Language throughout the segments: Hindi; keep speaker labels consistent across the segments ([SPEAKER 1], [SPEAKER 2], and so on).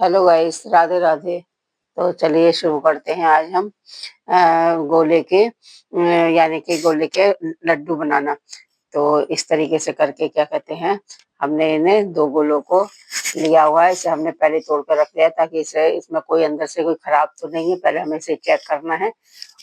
[SPEAKER 1] Hello guys, Radhe Radhe. तो चलिए शुरू करते हैं। आज हम गोले के यानी कि गोले के लड्डू बनाना। तो इस तरीके से करके क्या कहते हैं, हमने इन्हें दो गोलों को लिया हुआ है। इसे हमने पहले तोड़ कर रख लिया ताकि इसे इसमें कोई अंदर से कोई खराब तो नहीं है। पहले हमें इसे चेक करना है,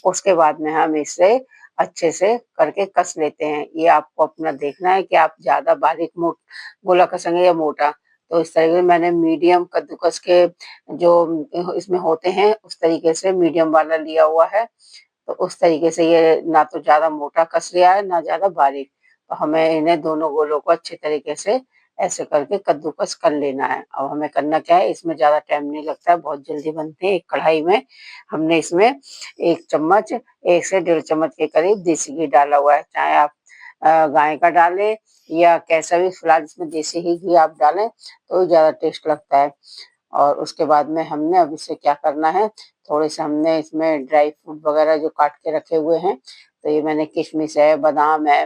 [SPEAKER 1] उसके बाद में हम इसे अच्छे से करके कस लेते हैं। ये आपको अपना देखना है कि आप ज्यादा बारीक मोट गोला कसेंगे या मोटा। तो इस तरीके से मैंने मीडियम कद्दूकस के जो इसमें होते हैं उस तरीके से मीडियम वाला लिया हुआ है। तो उस तरीके से ये ना तो ज्यादा मोटा कस लिया है ना ज्यादा बारीक। तो हमें इन्हें दोनों गोलों को अच्छे तरीके से ऐसे करके कद्दूकस कर लेना है। अब हमें करना क्या है, इसमें ज्यादा टाइम नहीं लगता है, बहुत जल्दी बनते हैं। एक कढ़ाई में हमने इसमें 1 चम्मच 1 से 1.5 चम्मच के करीब देसी घी डाला हुआ है। चाहे आप गाय का डालें या कैसा भी, फिलहाल इसमें देसी ही घी आप डालें तो ज्यादा टेस्ट लगता है। और उसके बाद में हमने अब इसे क्या करना है, थोड़े से हमने इसमें ड्राई फ्रूट वगैरह जो काट के रखे हुए हैं। तो ये मैंने किशमिश है, बादाम है,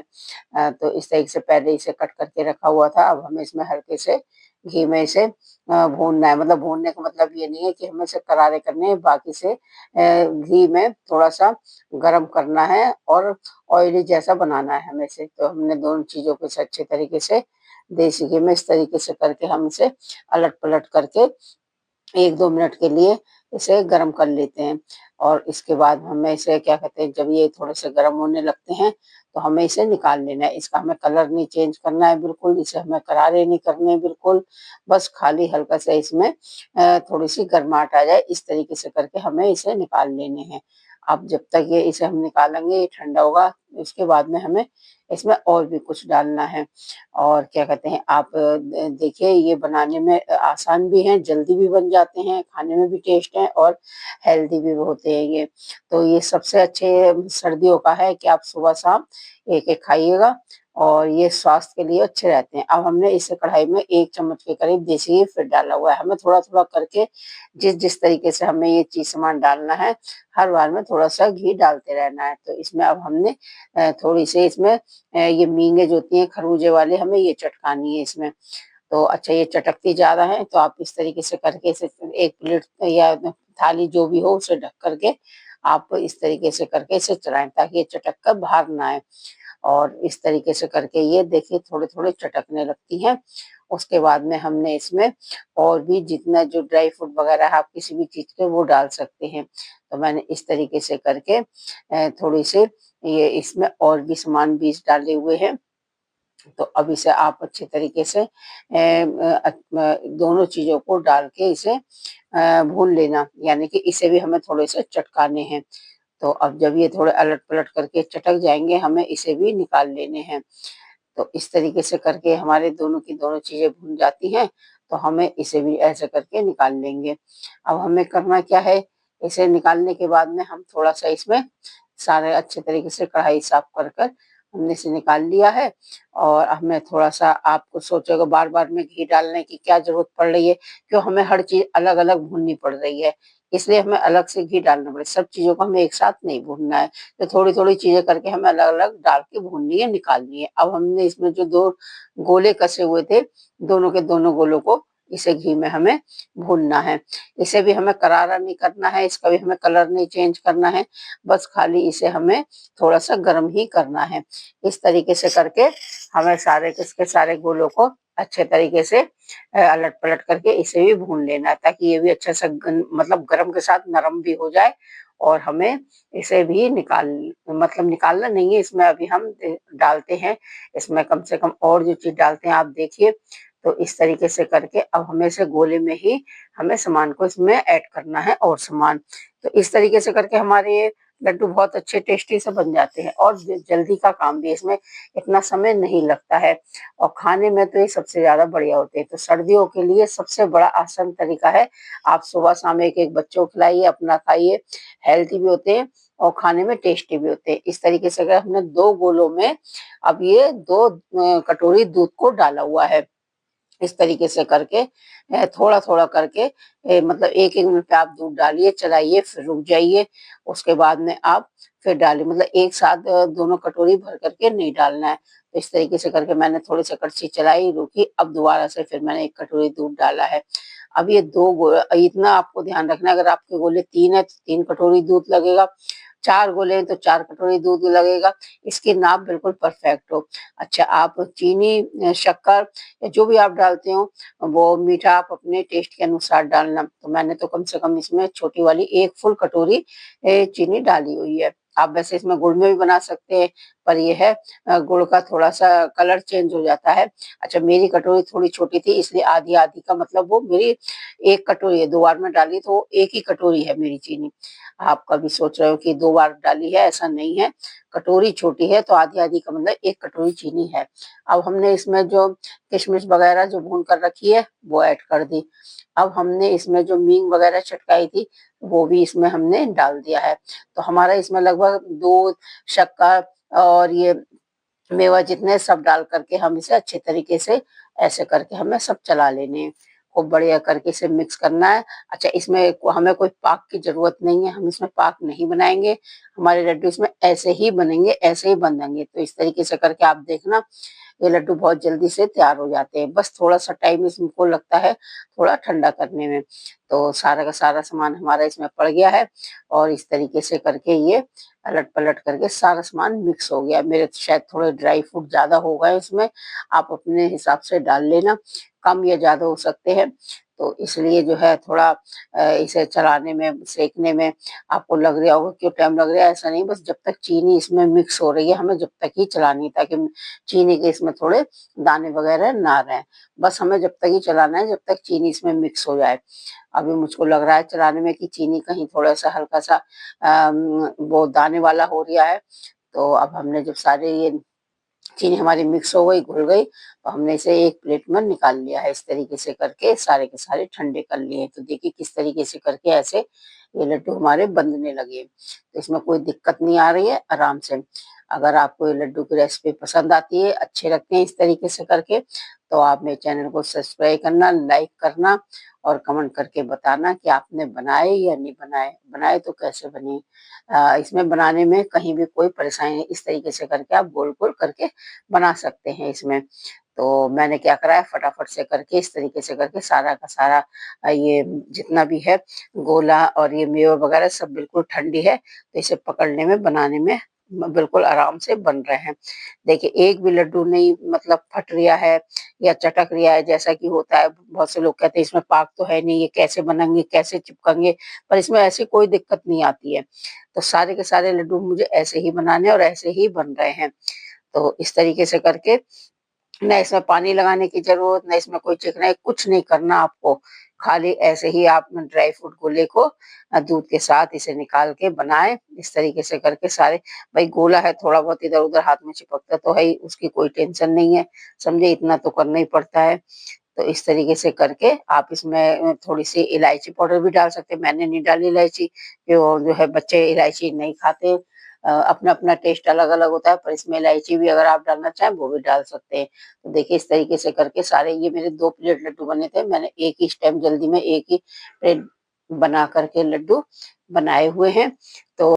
[SPEAKER 1] तो इस तरीके से पहले इसे कट करके रखा हुआ था। अब हमें इसमें हल्के से घी में इसे भूनना है। मतलब भूनने का मतलब ये नहीं है कि हमें इसे करारे करने हैं, बाकी से घी में थोड़ा सा गर्म करना है और ऑयली जैसा बनाना है हमें इसे। तो हमने दोनों चीजों को इसे अच्छे तरीके से देसी घी में इस तरीके से करके हम इसे अलट पलट करके 1-2 मिनट के लिए इसे गर्म कर लेते हैं। और इसके बाद हमें इसे क्या कहते हैं, जब ये थोड़े से गर्म होने लगते हैं तो हमें इसे निकाल लेना है। इसका हमें कलर नहीं चेंज करना है बिल्कुल, इसे हमें करारे नहीं करने हैं बिल्कुल। बस खाली हल्का सा इसमें थोड़ी सी गर्माहट आ जाए, इस तरीके से करके हमें इसे निकाल लेने हैं। अब जब तक ये इसे हम निकालेंगे ये ठंडा होगा, इसके बाद में हमें इसमें और भी कुछ डालना है। और क्या कहते हैं, आप देखिए ये बनाने में आसान भी हैं, जल्दी भी बन जाते हैं, खाने में भी टेस्ट है और हेल्दी भी होते हैं ये। तो ये सबसे अच्छे सर्दियों का है कि आप सुबह शाम एक एक खाइएगा और ये स्वास्थ्य के लिए अच्छे रहते हैं। अब हमने इस कढ़ाई में 1 चम्मच के करीब देसी घी फिर डाला हुआ है। हमें थोड़ा थोड़ा करके जिस जिस तरीके से हमें ये चीज सामान डालना है, हर बार में थोड़ा सा घी डालते रहना है। तो इसमें अब हमने थोड़ी सी इसमें ये मींगे जो होती हैं खरबूजे वाले, हमें ये चटकानी है इसमें। तो अच्छा, ये चटकती ज्यादा है तो आप इस तरीके से करके इसे एक प्लेट या थाली जो भी हो उसे ढक करके आप इस तरीके से करके इसे चलाएं ताकि ये चटक कर बाहर ना आए। और इस तरीके से करके ये देखिए थोड़े थोड़े चटकने लगती हैं। उसके बाद में हमने इसमें और भी जितना जो ड्राई फ्रूट वगैरह है आप किसी भी चीज के वो डाल सकते हैं। तो मैंने इस तरीके से करके थोड़ी सी ये इसमें और भी सामान बीज डाले हुए हैं। तो अब इसे आप अच्छे तरीके से दोनों चीजों को डाल के इसे भून लेना, यानी कि इसे भी हमें थोड़े से चटकाने हैं। तो अब जब ये थोड़े अलट पलट करके चटक जाएंगे हमें इसे भी निकाल लेने हैं। तो इस तरीके से करके हमारे दोनों की दोनों चीजें भून जाती हैं। तो हमें इसे भी ऐसे करके निकाल लेंगे। अब हमें करना क्या है, इसे निकालने के बाद में हम थोड़ा सा इसमें सारे अच्छे तरीके से कढ़ाई साफ कर कर हमने इसे निकाल लिया है। और हमें थोड़ा सा, आपको सोचेगा बार बार में घी डालने की क्या जरूरत पड़ रही है, क्यों हमें हर चीज अलग अलग भूननी पड़ रही है, इसलिए हमें अलग से घी डालना पड़े। सब चीजों को हमें एक साथ नहीं भूनना है, तो थोड़ी थोड़ी चीजें करके हमें अलग अलग डाल के भूननी है, निकालनी है। अब हमने इसमें जो दो गोले कसे हुए थे, दोनों के दोनों गोलों को इसे घी में हमें भूनना है। इसे भी हमें करारा नहीं करना है, इसका भी हमें कलर नहीं चेंज करना है, बस खाली इसे हमें थोड़ा सा गर्म ही करना है। इस तरीके से करके हमें सारे इसके सारे गोलों को अच्छे तरीके से अलट पलट करके इसे भी भून लेना है ताकि ये भी अच्छा सा मतलब गरम के साथ नरम भी हो जाए। और हमें इसे भी मतलब निकालना नहीं है, इसमें अभी हम डालते हैं। इसमें कम से कम और जो चीज डालते हैं आप देखिए। तो इस तरीके से करके अब हमें इसे गोले में ही हमें सामान को इसमें ऐड करना है और सामान। तो इस तरीके से करके हमारे ये लड्डू बहुत अच्छे टेस्टी से बन जाते हैं और जल्दी का काम भी है, इसमें इतना समय नहीं लगता है और खाने में तो ये सबसे ज्यादा बढ़िया होते हैं। तो सर्दियों के लिए सबसे बड़ा आसान तरीका है, आप सुबह शाम एक एक बच्चों को खिलाइए, अपना खाइए, हेल्थी भी होते हैं और खाने में टेस्टी भी होते हैं। इस तरीके से अगर हमने दो गोलों में अब ये 2 कटोरी दूध को डाला हुआ है, इस तरीके से करके थोड़ा थोड़ा करके मतलब एक एक मिनट पे आप दूध डालिए, चलाइए, फिर रुक जाइए। उसके बाद में आप फिर डालिए, मतलब एक साथ दोनों कटोरी भर करके नहीं डालना है। तो इस तरीके से करके मैंने थोड़ी सी कड़छी चलाई, रुकी, अब दोबारा से फिर मैंने 1 कटोरी दूध डाला है। अब ये इतना आपको ध्यान रखना है, अगर आपके गोले 3 है तो 3 कटोरी दूध लगेगा, 4 गोले हैं तो 4 कटोरी दूध लगेगा। इसकी नाप बिल्कुल परफेक्ट हो। अच्छा, आप चीनी, शक्कर या जो भी आप डालते हो वो मीठा आप अपने टेस्ट के अनुसार डालना। तो मैंने तो कम से कम इसमें छोटी वाली 1 फुल कटोरी चीनी डाली हुई है। आप वैसे इसमें गुड़ में भी बना सकते हैं, पर ये है गुड़ का थोड़ा-सा कलर चेंज हो जाता है। अच्छा, मेरी कटोरी थोड़ी छोटी थी इसलिए आधी-आधी का मतलब वो मेरी 1 कटोरी है, 2 बार में डाली तो 1 ही कटोरी है मेरी चीनी। आप कभी सोच रहे हो कि 2 बार डाली है, ऐसा नहीं है। कटोरी छोटी है तो आधी-आधी का मतलब 1 कटोरी चीनी है। अब हमने इसमें जो किशमिश वगैरह जो भून कर रखी है, वो ऐड कर दी। अब हमने इसमें जो मींग वगैरह चटकाई थी, वो भी इसमें हमने डाल दिया है। तो हमारा इसमें लगभग दूध, शक्कर और ये मेवा जितने सब डाल करके हम इसे अच्छे तरीके से ऐसे करके हमें सब चला लेने हैं। खूब बढ़िया करके इसे मिक्स करना है। अच्छा, इसमें हमें कोई पाक की ज़रूरत नहीं है, हम इसमें पाक नहीं बनाएँगे। हमारे लड्डू इसमें ऐसे ही बनेंगे, ऐसे ही बनेंगे। तो इस तरीके से करके आप देखना, ये लड्डू बहुत जल्दी से तैयार हो जाते हैं। बस थोड़ा-सा टाइम इसको लगता है थोड़ा ठंडा करने में। तो सारा का सारा सामान हमारा इसमें पड़ गया है और इस तरीके से करके ये अलट-पलट करके सारा सामान मिक्स हो गया। मेरे तो शायद थोड़े ड्राई फ्रूट ज़्यादा हो गए इसमें, आप अपने हिसाब से डाल लेना, कम या ज़्यादा हो सकते हैं। तो इसलिए जो है थोड़ा इसे चलाने में, सेकने में आपको लग रहा होगा क्यों टाइम लग रहा है, ऐसा नहीं, बस जब तक चीनी इसमें मिक्स हो रही है, हमें जब तक ही चलानी है ताकि चीनी के इसमें थोड़े दाने वगैरह ना रहें। बस हमें जब तक ही चलाना है जब तक चीनी इसमें मिक्स हो जाए। अभी मुझको लग रहा है चलाने में कि चीनी कहीं थोड़ा-सा हल्का-सा वो दाने वाला हो रिया है। तो अब हमने जब सारे ये चीनी हमारी मिक्स हो गई, घुल गई, तो हमने इसे एक प्लेट में निकाल लिया है। इस तरीके से करके सारे के सारे ठंडे कर लिए। तो देखिए किस तरीके से करके ऐसे ये लड्डू हमारे बनने लगे। तो इसमें कोई दिक्कत नहीं आ रही है, आराम से। अगर आपको ये लड्डू की रेसिपी पसंद आती है, अच्छे लगते हैं इस तरीके से करके, तो आप मेरे चैनल को सब्सक्राइब करना, लाइक करना और कमेंट करके बताना कि आपने बनाए या नहीं बनाए, बनाए तो कैसे बने। इसमें बनाने में कहीं भी कोई परेशानी नहीं, इस तरीके से करके आप गोल-गोल करके बना सकते हैं इसमें। तो मैंने क्या करा है फटाफट से करके इस तरीके से करके सारा का सारा ये जितना भी है गोला और ये मेवा वगैरह सब बिल्कुल ठंडी है, तो इसे पकड़ने में, बनाने में बिल्कुल आराम से बन रहे हैं। देखिए एक भी लड्डू नहीं मतलब फट रिया है या चटक रिया है जैसा कि होता है। बहुत से लोग कहते हैं इसमें पाक तो है नहीं, ये कैसे बनेंगे, कैसे चिपकेंगे? पर इसमें ऐसी कोई दिक्कत नहीं आती है। तो सारे के सारे लड्डू मुझे ऐसे ही बनाने और ऐसे ही बन रहे हैं। तो इस तरीके से करके ना इसमें पानी लगाने की ज़रूरत, ना इसमें कोई चिकनाई, कुछ नहीं करना आपको। खाली ऐसे ही आप ड्राई फ्रूट गोले को दूध के साथ इसे निकाल के बनाएँ, इस तरीके से करके सारे। भई गोला है, थोड़ा बहुत इधर-उधर हाथ में चिपकता तो है ही, उसकी कोई टेंशन नहीं है, समझे? इतना तो करना ही पड़ता है। तो इस तरीके से करके आप इसमें थोड़ी-सी इलायची पाउडर भी डाल सकते हैं, मैंने नहीं डाली इलायची, जो है बच्चे इलायची नहीं खाते। अपना-अपना टेस्ट अलग-अलग होता है, पर इसमें इलायची भी अगर आप डालना चाहें वो भी डाल सकते हैं। तो देखिए इस तरीके से करके सारे ये मेरे 2 प्लेट लड्डू बने थे, मैंने एक ही इस टाइम जल्दी में एक ही प्लेट बना कर के लड्डू बनाए हुए हैं। तो